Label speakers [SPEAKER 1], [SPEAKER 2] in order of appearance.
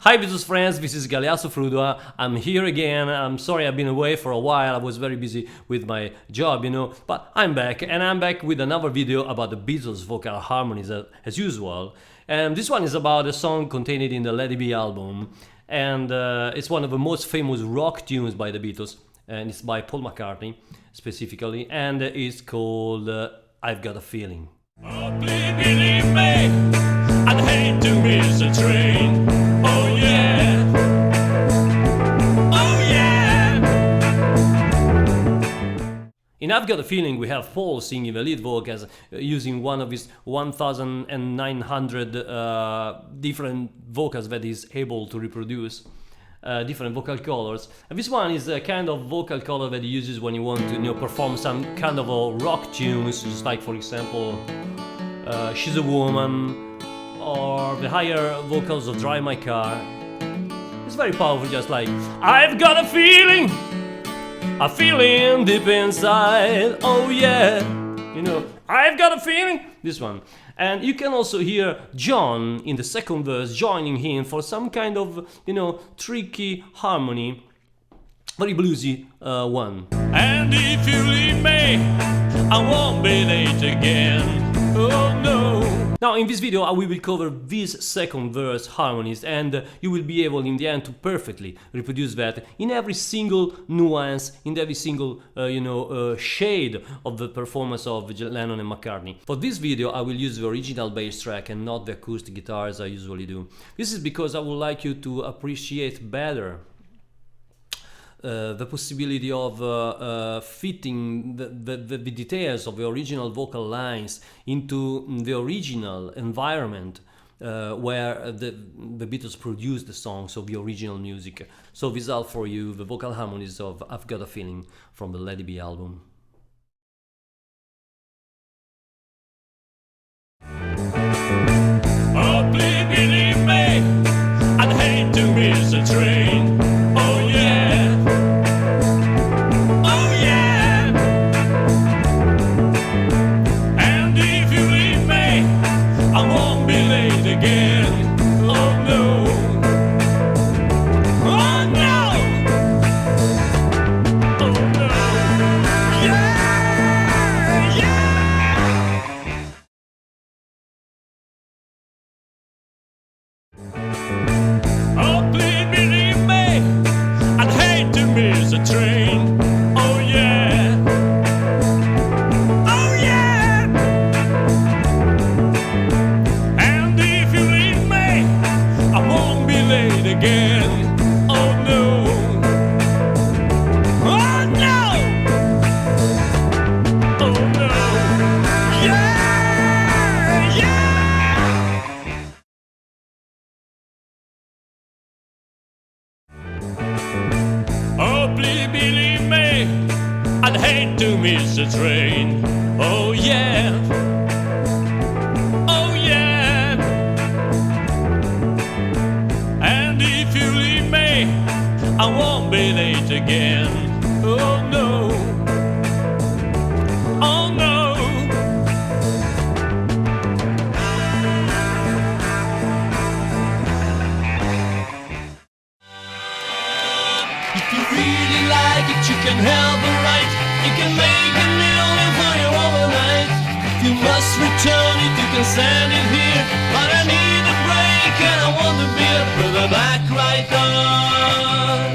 [SPEAKER 1] Hi Beatles friends, this is Galeazzo Frudua. I'm here again. I'm sorry I've been away for a while. I was very busy with my job, but I'm back, and I'm back with another video about the Beatles vocal harmonies as usual. And this one is about a song contained in the Let It Be album, and it's one of the most famous rock tunes by the Beatles, and it's by Paul McCartney specifically, and it's called I've Got a Feeling.
[SPEAKER 2] Oh, please believe me, I'd hate to miss a train. Oh yeah, oh yeah.
[SPEAKER 1] In I've Got a Feeling we have Paul singing the lead vocals using one of his 1900 different vocals that he's able to reproduce. Different vocal colors, and this one is a kind of vocal color that he uses when you want to perform some kind of a rock tunes, just like for example She's a Woman or the higher vocals of Drive My Car. It's very powerful, just like I've got a feeling deep inside, oh yeah, I've got a feeling, this one. And you can also hear John in the second verse joining him for some kind of, tricky harmony, very bluesy one.
[SPEAKER 2] And if you leave me, I won't be late again. Oh no.
[SPEAKER 1] Now in this video we will cover these second verse harmonies, and you will be able in the end to perfectly reproduce that in every single nuance, in every single shade of the performance of Lennon and McCartney. For this video I will use the original bass track and not the acoustic guitar as I usually do. This is because I would like you to appreciate better the possibility of fitting the details of the original vocal lines into the original environment where the Beatles produced the songs of the original music. So this is all for you, the vocal harmonies of I've Got a Feeling from the Let It Be album.
[SPEAKER 2] Oh, please believe me, I'd hate to miss a train. Oh yeah. Again. Oh no. Oh no. Oh no. Yeah. Yeah. Oh, please believe me, I'd hate to miss a train. Oh yeah. Oh yeah. Again. Oh no. Oh no. Oh no. Yeah. Yeah. Oh, please believe me, I'd hate to miss a train. Oh yeah. Oh yeah. If you leave me, I won't be late again. Oh no. Oh no. If you really like it, you can help it right. You can make a million for your overnight. If you must return it, you can send it here. But I need a break and I want to be a brother back right on.